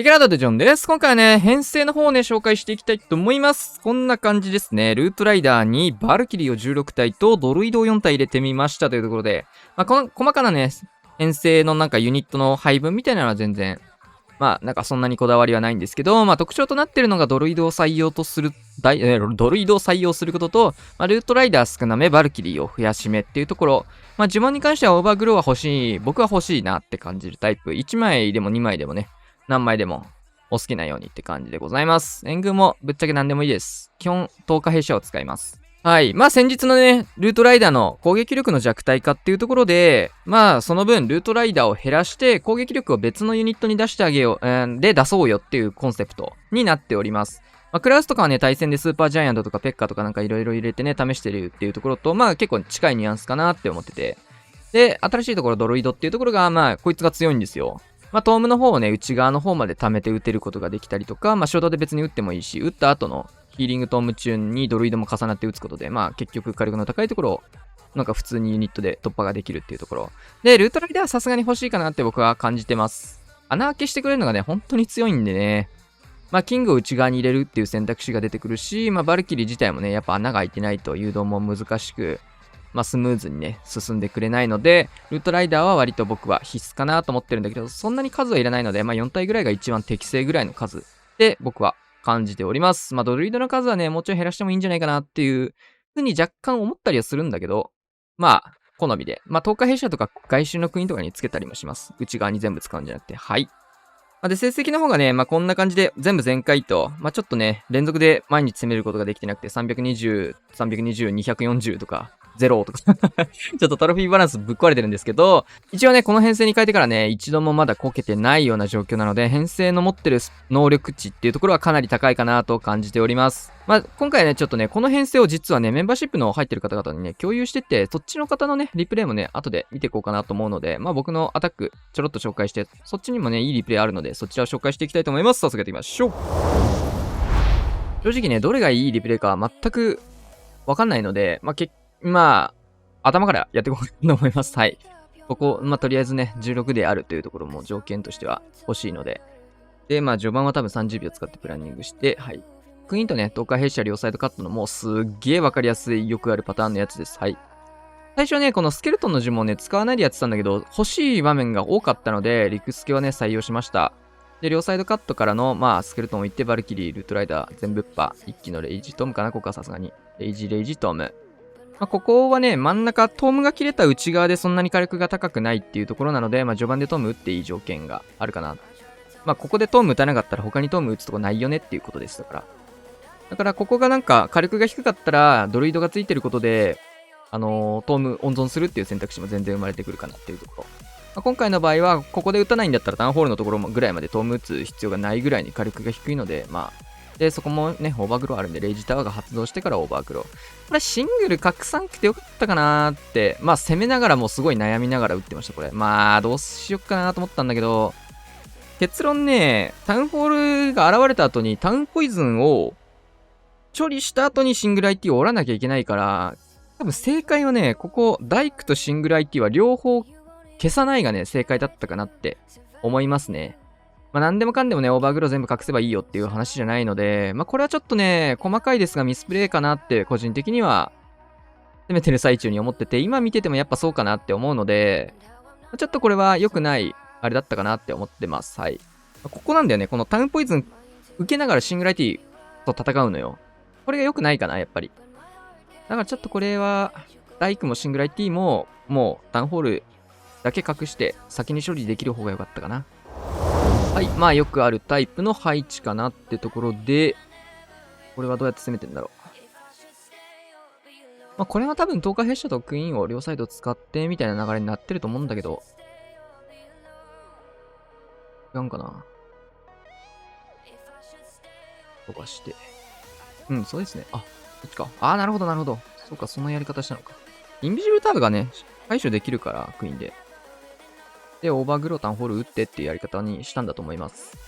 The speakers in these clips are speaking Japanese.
テキラードでジョンです。今回はね、編成の方をね、紹介していきたいと思います。こんな感じですね。ルートライダーにバルキリーを16体とドルイドを4体入れてみましたというところで、この細かなね、編成のなんかユニットの配分みたいなのは全然、なんかそんなにこだわりはないんですけど、特徴となっているのがドルイドを採用することと、ルートライダー少なめ、バルキリーを増やしめっていうところ、呪文に関してはオーバーグローは僕は欲しいなって感じるタイプ。1枚でも2枚でもね、何枚でもお好きなようにって感じでございます。援軍もぶっちゃけ何でもいいです。基本、10日弊社を使います。はい。先日のね、ルートライダーの攻撃力の弱体化っていうところで、その分、ルートライダーを減らして、攻撃力を別のユニットに出してあげよう、で、出そうよっていうコンセプトになっております。クラウスとかはね、対戦でスーパージャイアントとかペッカとかなんかいろいろ入れてね、試してるっていうところと、結構近いニュアンスかなって思ってて。で、新しいところ、ドロイドっていうところが、こいつが強いんですよ。トームの方をね、内側の方まで溜めて打てることができたりとか、初動で別に打ってもいいし、打った後のヒーリングトーム中にドロイドも重なって打つことで、結局火力の高いところを、なんか普通にユニットで突破ができるっていうところ。で、ルートライダーはさすがに欲しいかなって僕は感じてます。穴開けしてくれるのがね、本当に強いんでね。キングを内側に入れるっていう選択肢が出てくるし、バルキリー自体もね、やっぱ穴が開いてないと誘導も難しく、スムーズにね、進んでくれないので、ルートライダーは割と僕は必須かなと思ってるんだけど、そんなに数はいらないので、4体ぐらいが一番適正ぐらいの数で僕は感じております。ドルイドの数はね、もうちょい減らしてもいいんじゃないかなっていうふうに若干思ったりはするんだけど、好みで。10日弊社とか外周のクイーンとかにつけたりもします。内側に全部使うんじゃなくて、はい。で、成績の方がね、こんな感じで全部全開と、ちょっとね、連続で毎日攻めることができてなくて、320、320、240とか、0とかちょっとトロフィーバランスぶっ壊れてるんですけど、一応ね、この編成に変えてからね、一度もまだこけてないような状況なので、編成の持ってる能力値っていうところはかなり高いかなと感じております。今回ね、ちょっとね、この編成を実はね、メンバーシップの入ってる方々にね、共有してって、そっちの方のね、リプレイもね、後で見ていこうかなと思うので、僕のアタック、ちょろっと紹介して、そっちにもね、いいリプレイあるので、そちらを紹介していきたいと思います。早速やっていきましょう。正直ね、どれがいいリプレイか全くわかんないので、頭からやっていこうかなと思います。はい。ここ、とりあえずね、16であるというところも条件としては欲しいので。で、序盤は多分30秒使ってプランニングして、はい。クイーンとね、東海弊社両サイドカットのもうすっげえわかりやすい、よくあるパターンのやつです。はい。最初はね、このスケルトンの呪文をね、使わないでやってたんだけど、欲しい場面が多かったので、リクスケはね、採用しました。で、両サイドカットからの、スケルトンを行って、バルキリー、ルートライダー、全部っぱ、一気のレイジトームかな、ここはさすがに。レイジトーム。ここはね、真ん中、トームが切れた内側でそんなに火力が高くないっていうところなので、序盤でトーム打っていい条件があるかな。ここでトーム打たなかったら他にトーム打つとこないよねっていうことです。だからここがなんか火力が低かったら、ドルイドがついてることで、トーム温存するっていう選択肢も全然生まれてくるかなっていうところ。今回の場合は、ここで打たないんだったらタウンホールのところぐらいまでトーム打つ必要がないぐらいに火力が低いので、で、そこもね、オーバーグローあるんで、レイジタワーが発動してからオーバーグロー。これシングル拡散来てよかったかなーって、攻めながらもすごい悩みながら打ってました、これ。どうしよっかなと思ったんだけど、結論ね、タウンホールが現れた後にタウンポイズンを処理した後にシングル IT を折らなきゃいけないから、多分正解はね、ここ、ダイクとシングル IT は両方消さないがね、正解だったかなって思いますね。何でもかんでもね、オーバーグロー全部隠せばいいよっていう話じゃないので、これはちょっとね、細かいですがミスプレイかなって個人的には攻めてる最中に思ってて、今見ててもやっぱそうかなって思うので、ちょっとこれは良くないあれだったかなって思ってます。はい。ここなんだよね、このタウンポイズン受けながらシングル IT と戦うのよ。これが良くないかな、やっぱり。だからちょっとこれは、ダイクもシングル IT も、もうタウンホールだけ隠して先に処理できる方が良かったかな。はい。よくあるタイプの配置かなってところで、これはどうやって攻めてんだろう。これは多分10日弊社とクイーンを両サイド使ってみたいな流れになってると思うんだけど、違うんかな。飛ばして。そうですね。こっちか。なるほど、なるほど。そうか、そのやり方したのか。インビジブルターブがね、対処できるから、クイーンで。で、オーバーグロータンホール打ってっていうやり方にしたんだと思います。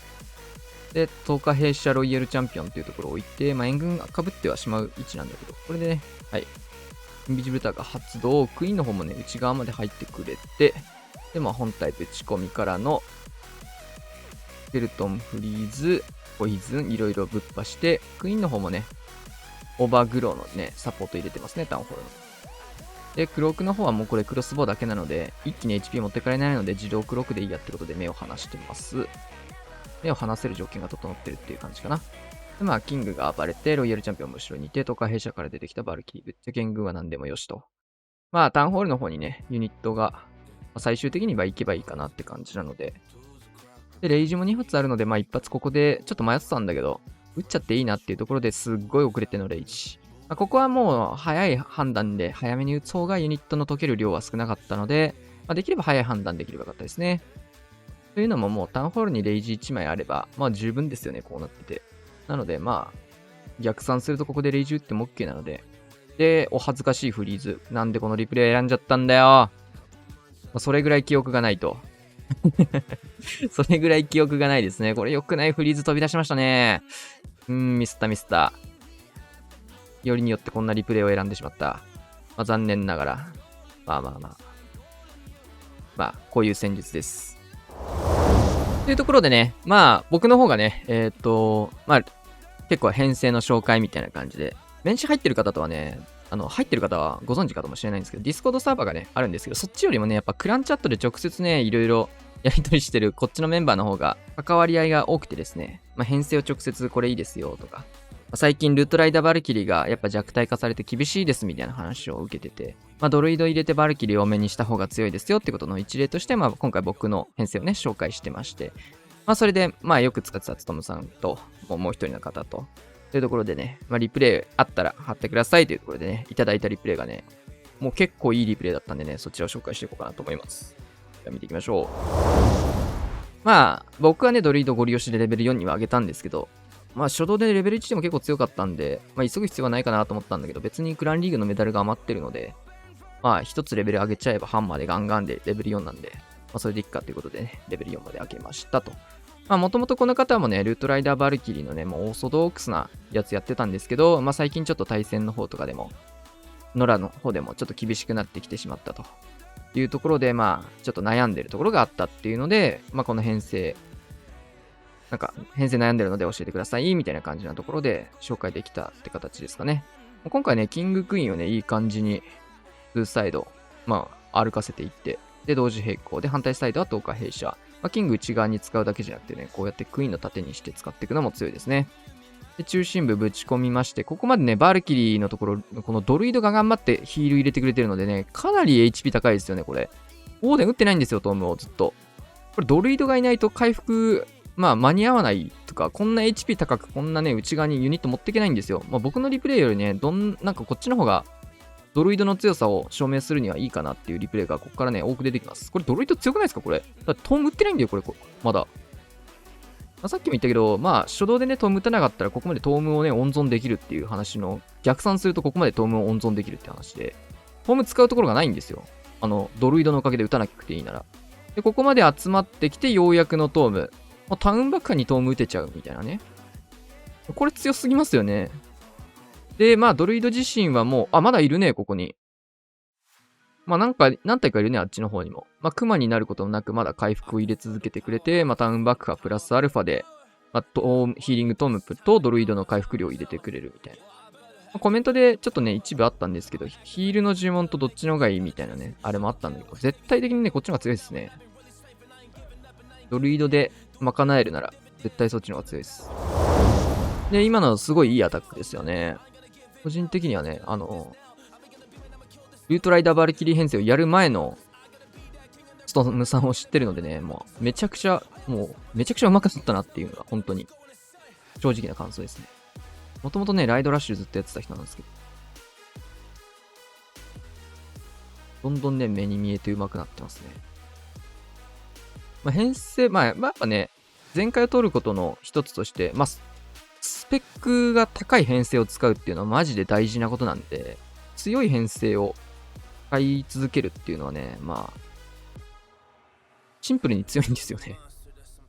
で、10日弊社ロイヤルチャンピオンっていうところを置いて、援軍が被ってはしまう位置なんだけど、これでね、はい。インビジブルターが発動、クイーンの方もね、内側まで入ってくれて、で、本体ぶち込みからの、ケルトン、フリーズ、ポイズン、いろいろぶっ破して、クイーンの方もね、オーバーグローのね、サポート入れてますね、タウンホールの。で、クロークの方はもうこれクロスボウだけなので、一気に HP 持ってかれないので、自動クロークでいいやってことで目を離してます。目を離せる条件が整ってるっていう感じかな。で、まあ、キングが暴れて、ロイヤルチャンピオンも後ろにいて、とか弊社から出てきたバルキリー、ぶっちゃけ軍は何でもよしと。まあ、タウンホールの方にね、ユニットが、最終的には行けばいいかなって感じなので。で、レイジも2発あるので、まあ、一発ここでちょっと迷ってたんだけど、撃っちゃっていいなっていうところですっごい遅れてのレイジ。まあ、ここはもう早い判断で早めに撃つ方がユニットの解ける量は少なかったので、まあ、できれば早い判断できればよかったですね。というのももうタウンホールにレイジ1枚あれば、まあ十分ですよね、こうなってて。なのでまあ、逆算するとここでレイジ打っても OK なので。で、お恥ずかしいフリーズ。なんでこのリプレイ選んじゃったんだよ。まあ、それぐらい記憶がないと。それぐらい記憶がないですね。これ良くないフリーズ飛び出しましたね。ミスったミスった。よりによってこんなリプレイを選んでしまった。まあ、残念ながら。まあ、こういう戦術です。というところでね、まあ、僕の方がね、まあ、結構編成の紹介みたいな感じで、メンシ入ってる方とはね、入ってる方はご存知かもしれないんですけど、ディスコードサーバーがね、あるんですけど、そっちよりもね、やっぱクランチャットで直接ね、いろいろやり取りしてるこっちのメンバーの方が関わり合いが多くてですね、まあ、編成を直接これいいですよとか、最近ルートライダーバルキリーがやっぱ弱体化されて厳しいですみたいな話を受けてて、まあ、ドルイド入れてバルキリー多めにした方が強いですよってことの一例として、まあ、今回僕の編成をね、紹介してまして、まあ、それで、まあ、よく使ってたつとむさんと、もう一人の方と、というところでね、まあ、リプレイあったら貼ってくださいというところでね、いただいたリプレイがね、もう結構いいリプレイだったんでね、そちらを紹介していこうかなと思います。じゃあ見ていきましょう。まあ、僕はね、ドルイドゴリ押しでレベル4には上げたんですけど、まあ、初動でレベル1でも結構強かったんで、まあ、急ぐ必要はないかなと思ったんだけど、別にクランリーグのメダルが余ってるので、まあ、一つレベル上げちゃえばハンマーでガンガンでレベル4なんで、まあ、それでいっかということでね、レベル4まで上げましたと。まあ、もともとこの方もね、ルートライダーバルキリーのね、もうオーソドックスなやつやってたんですけど、まあ、最近ちょっと対戦の方とかでも、ノラの方でもちょっと厳しくなってきてしまったというところで、まあ、ちょっと悩んでるところがあったっていうので、まあ、この編成、なんか、編成悩んでるので教えてください、みたいな感じなところで紹介できたって形ですかね。今回ね、キングクイーンをね、いい感じに、2サイド、まあ、歩かせていって、で、同時並行で、反対サイドは10日弊社。まあ、キング内側に使うだけじゃなくてね、こうやってクイーンの盾にして使っていくのも強いですね。で、中心部ぶち込みまして、ここまでね、バルキリーのところ、このドルイドが頑張ってヒール入れてくれてるのでね、かなり HP 高いですよね、これ。オーデン打ってないんですよ、トームをずっと。これドルイドがいないと回復、まあ間に合わないとか、こんな HP 高くこんなね、内側にユニット持っていけないんですよ。まあ僕のリプレイよりね、なんかこっちの方が、ドルイドの強さを証明するにはいいかなっていうリプレイがここからね、多く出てきます。これドルイド強くないですかこれ。だってトーム打ってないんだよ、これ。まだ。まあ、さっきも言ったけど、まあ初動でね、トーム打たなかったらここまでトームをね、温存できるっていう話の、逆算するとここまでトームを温存できるって話で、トーム使うところがないんですよ。ドルイドのおかげで打たなくていいなら。で、ここまで集まってきて、ようやくのトーム。もうタウンバックにトーム打てちゃうみたいなね。これ強すぎますよね。で、まあ、ドルイド自身はもう、まだいるね、ここに。まあ、何体かいるね、あっちの方にも。まあ、クマになることなく、まだ回復を入れ続けてくれて、まあ、タウンバックはプラスアルファで、まあ、ヒーリングトームとドルイドの回復量を入れてくれるみたいな。まあ、コメントでちょっとね、一部あったんですけど、ヒールの呪文とどっちの方がいいみたいなね、あれもあったんだけど、絶対的にね、こっちの方が強いですね。ドルイドで賄えるなら、絶対そっちの方が強いです。で、今のすごいいいアタックですよね。個人的にはね、ルートライダーバルキリー編成をやる前のストームさんを知ってるのでね、もうめちゃくちゃ上手くなったなっていうのが本当に正直な感想ですね。もともとね、ライドラッシュずっとやってた人なんですけど、どんどんね、目に見えて上手くなってますね。まあ、編成、まあ、やっぱね、前回を取ることの一つとして、まあ、スペックが高い編成を使うっていうのはマジで大事なことなんで、強い編成を使い続けるっていうのはね、まあ、シンプルに強いんですよね。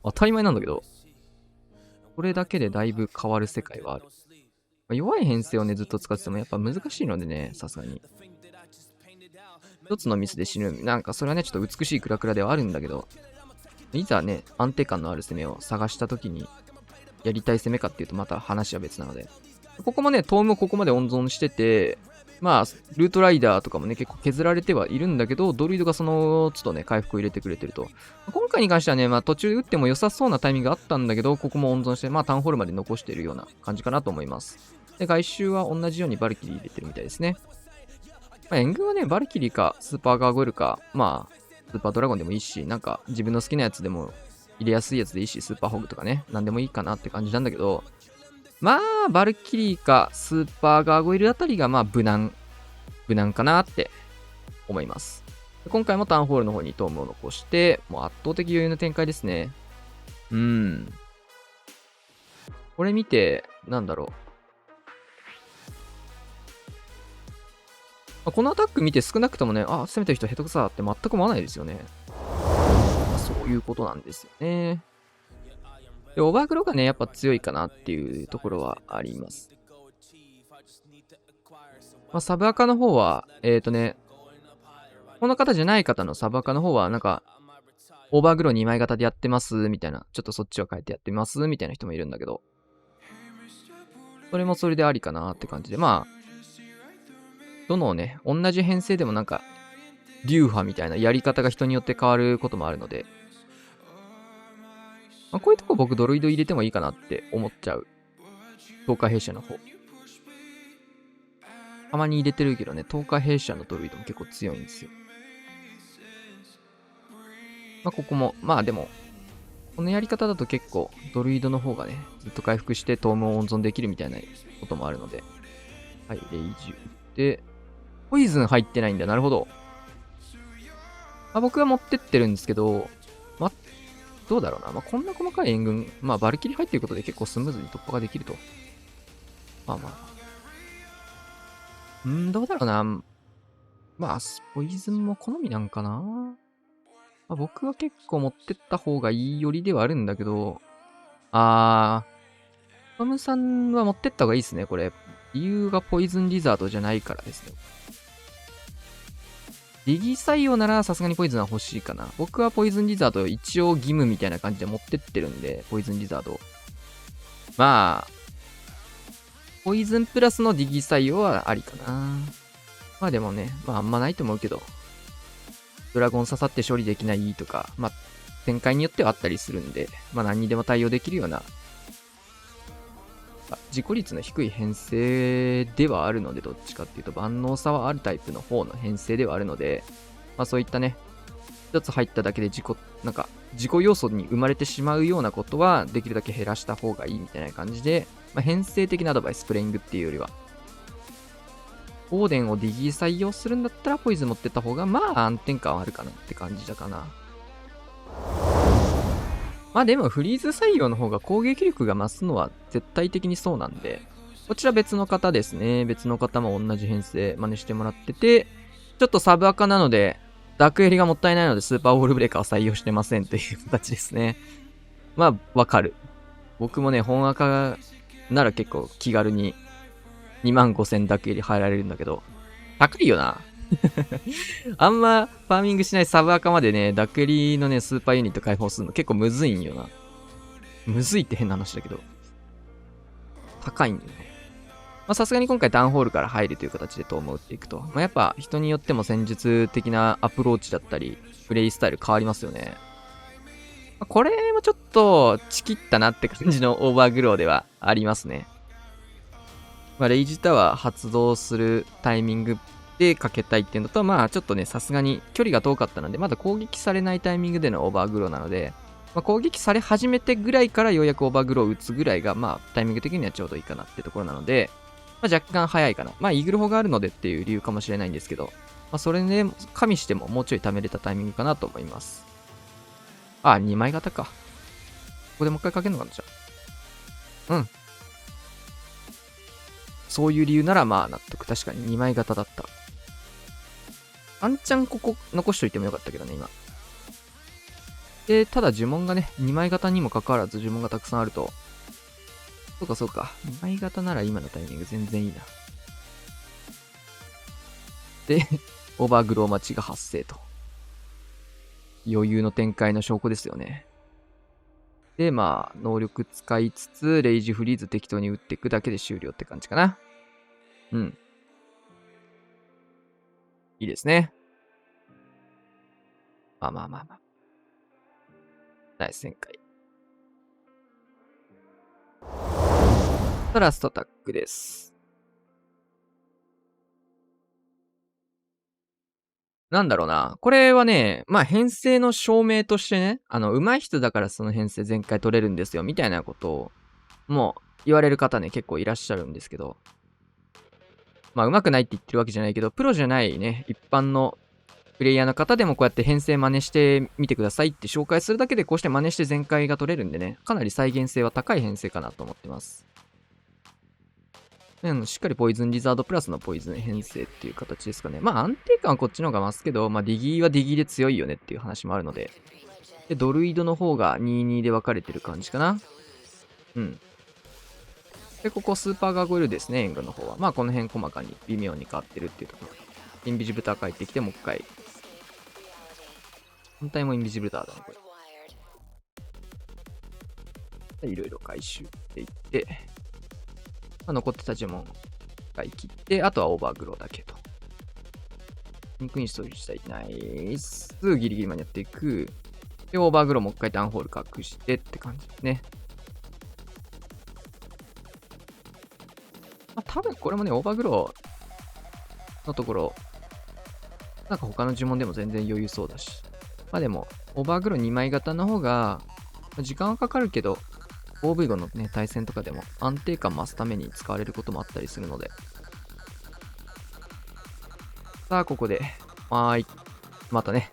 当たり前なんだけど、これだけでだいぶ変わる世界はある。まあ、弱い編成をね、ずっと使っててもやっぱ難しいのでね、さすがに。一つのミスで死ぬ。なんかそれはね、ちょっと美しいクラクラではあるんだけど、いざね、安定感のある攻めを探した時に、やりたい攻めかっていうとまた話は別なので。ここもね、トームをここまで温存してて、まあ、ルートライダーとかもね、結構削られてはいるんだけど、ドルイドがその都度ね、回復を入れてくれてると。今回に関してはね、まあ途中打っても良さそうなタイミングがあったんだけど、ここも温存して、まあタウンホールまで残しているような感じかなと思います。で、外周は同じようにバルキリー入れてるみたいですね。まあ、援軍はね、バルキリーか、スーパーガーゴイルか、まあ、スーパードラゴンでもいいし、なんか自分の好きなやつでも入れやすいやつでいいし、スーパーホグとかね、なんでもいいかなって感じなんだけど、まあ、バルキリーか、スーパーガーゴイルあたりが、まあ、無難かなって思います。今回もタウンホールの方にトームを残して、もう圧倒的余裕の展開ですね。これ見て、なんだろう。このアタック見て少なくともね、あ、攻めてる人下手くさって全く思わないですよね。そういうことなんですよね。で、オーバーグローがね、やっぱ強いかなっていうところはあります。まあ、サブアカの方は、この方じゃない方のサブアカの方は、なんか、オーバーグロー2枚型でやってます、みたいな。ちょっとそっちを変えてやってます、みたいな人もいるんだけど。それもそれでありかなって感じで。まあ、どのね、同じ編成でもなんか、流派みたいなやり方が人によって変わることもあるので、まあ、こういうとこ僕ドロイド入れてもいいかなって思っちゃう。東海弊社の方。たまに入れてるけどね、東海弊社のドロイドも結構強いんですよ。まあ、ここも、まあでも、このやり方だと結構ドルイドの方がね、ずっと回復してトームを温存できるみたいなこともあるので。はい、レイジュ。で、ポイズン入ってないんだ。なるほど。まあ、僕は持ってってるんですけど、まあ、どうだろうな。まあ、こんな細かい援軍、まあ、バルキリ入ってることで結構スムーズに突破ができると。まあまあ。どうだろうな。まあ、ポイズンも好みなんかな。まあ、僕は結構持ってった方がいいよりではあるんだけど、トムさんは持ってった方がいいですね、これ。理由がポイズンリザードじゃないからですね。リギ採用ならさすがにポイズンは欲しいかな。僕はポイズンリザード一応義務みたいな感じで持ってってるんで、ポイズンリザード。まあ、ポイズンプラスのディギ採用はありかな。まあでもね、まああんまないと思うけど、ドラゴン刺さって処理できないとか、まあ展開によってはあったりするんで、まあ何にでも対応できるような、自己率の低い編成ではあるので、どっちかっていうと万能さはあるタイプの方の編成ではあるので、まあそういったね、一つ入っただけで自己要素に生まれてしまうようなことはできるだけ減らした方がいいみたいな感じで、まあ、編成的なアドバイス、プレイングっていうよりは、オーデンをディギー採用するんだったらポイズン持ってった方がまあ安定感はあるかなって感じだかな。まあでもフリーズ採用の方が攻撃力が増すのは絶対的にそうなんで、こちら別の方ですね。別の方も同じ編成真似してもらってて、ちょっとサブアカなので、ダークエリがもったいないのでスーパーウォールブレーカーを採用してませんという形ですね。まあ、わかる。僕もね、本アカなら結構気軽に25,000ダークエリ入られるんだけど、高いよな。あんまファーミングしないサブアカまでね、ダックエリのね、スーパーユニット開放するの結構むずいんよな。むずいって変な話だけど。高いんだよね。まあさすがに今回タウンホールから入るという形でトームを打っていくと。まあやっぱ人によっても戦術的なアプローチだったり、プレイスタイル変わりますよね。まあ、これもちょっとチキったなって感じのオーバーグローではありますね。まあレイジタワー発動するタイミングでかけたいっていうのと、まあちょっとね、さすがに距離が遠かったので、まだ攻撃されないタイミングでのオーバーグローなので、まあ、攻撃され始めてぐらいからようやくオーバーグローを打つぐらいが、まあタイミング的にはちょうどいいかなってところなので、まあ、若干早いかな。まあイーグル砲があるのでっていう理由かもしれないんですけど、まあそれで加味してももうちょい貯めれたタイミングかなと思います。あ、2枚型か。ここでもう一回かけるのかな、じゃあ。うん。そういう理由ならまあ納得。確かに2枚型だった。ワンチャンここ残しといてもよかったけどね、今。で、ただ呪文がね、2枚型にもかかわらず呪文がたくさんあると。そうかそうか。2枚型なら今のタイミング全然いいな。で、オーバーグロー待ちが発生と。余裕の展開の証拠ですよね。で、まあ、能力使いつつ、レイジフリーズ適当に打っていくだけで終了って感じかな。うん。いいですね。まあまあまあまあ。ナイス旋回。ラストアタックです。なんだろうな。これはね、まあ編成の証明としてね、上手い人だからその編成全回取れるんですよ、みたいなことを、もう言われる方ね、結構いらっしゃるんですけど、まあ上手くないって言ってるわけじゃないけど、プロじゃないね、一般のプレイヤーの方でもこうやって編成真似してみてくださいって紹介するだけでこうして真似して全回が取れるんでね、かなり再現性は高い編成かなと思ってます。しっかりポイズンリザードプラスのポイズン編成っていう形ですかね。まあ安定感はこっちの方が増すけど、まあディギーはディギーで強いよねっていう話もあるので。で、ドルイドの方が2-2で分かれてる感じかな。うん。で、ここスーパーガーゴイルですね、エングの方は。まあこの辺細かに微妙に変わってるっていうところ。インビジブター帰ってきてもう一回。本体もインビジブターだね、これ。いろいろ回収していって、まあ、残ってた呪文使い切って、あとはオーバーグローだけと。リンクインストールしたい。ナイス。ギリギリ間にやっていく。で、オーバーグローもう一回ダウンホール隠してって感じですね。まあ、多分これもね、オーバーグローのところ、なんか他の呪文でも全然余裕そうだし。まあでも、オーバーグロー2枚型の方が、時間はかかるけど、OV 後のね、対戦とかでも安定感増すために使われることもあったりするので。さあ、ここで、またね、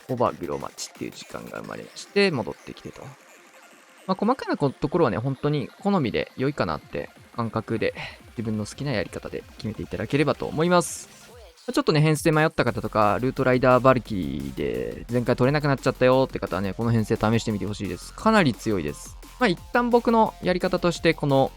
オーバーグローマッチっていう時間が生まれまして、戻ってきてと。まあ、細かなところはね、本当に好みで良いかなって感覚で、自分の好きなやり方で決めていただければと思います。ちょっとね、編成迷った方とか、ルートライダーバルキーで前回取れなくなっちゃったよって方はね、この編成試してみてほしいです。かなり強いです。まあ一旦僕のやり方としてこの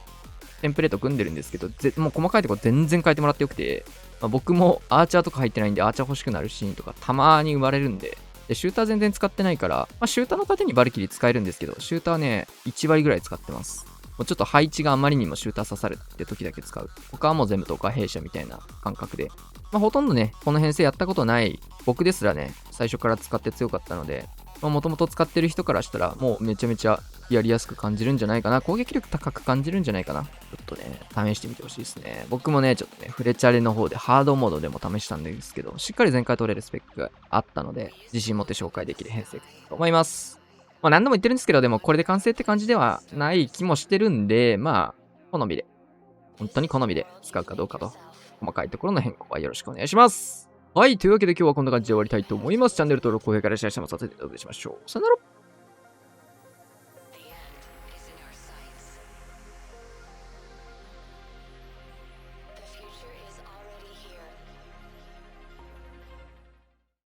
テンプレート組んでるんですけど、もう細かいところ全然変えてもらってよくて、まあ、僕もアーチャーとか入ってないんでアーチャー欲しくなるシーンとかたまに生まれるんで、シューター全然使ってないから、まあ、シューターの盾にバルキリー使えるんですけど、シューターね、1割ぐらい使ってます。もうちょっと配置があまりにもシューター刺さるって時だけ使う。他はもう全部とか弊社みたいな感覚で。まあ、ほとんどね、この編成やったことない僕ですらね、最初から使って強かったので、もともと使ってる人からしたら、もうめちゃめちゃやりやすく感じるんじゃないかな。攻撃力高く感じるんじゃないかな。ちょっとね、試してみてほしいですね。僕もね、ちょっとね、フレチャレの方でハードモードでも試したんですけど、しっかり全回取れるスペックがあったので、自信持って紹介できる編成かと思います。まあ何度も言ってるんですけど、でもこれで完成って感じではない気もしてるんで、まあ、好みで、本当に好みで使うかどうかと、細かいところの変更はよろしくお願いします。はい、というわけで今日はこんな感じで終わりたいと思います。チャンネル登録、高評価、いらっしゃいませ。させていただきましょう。さよなら。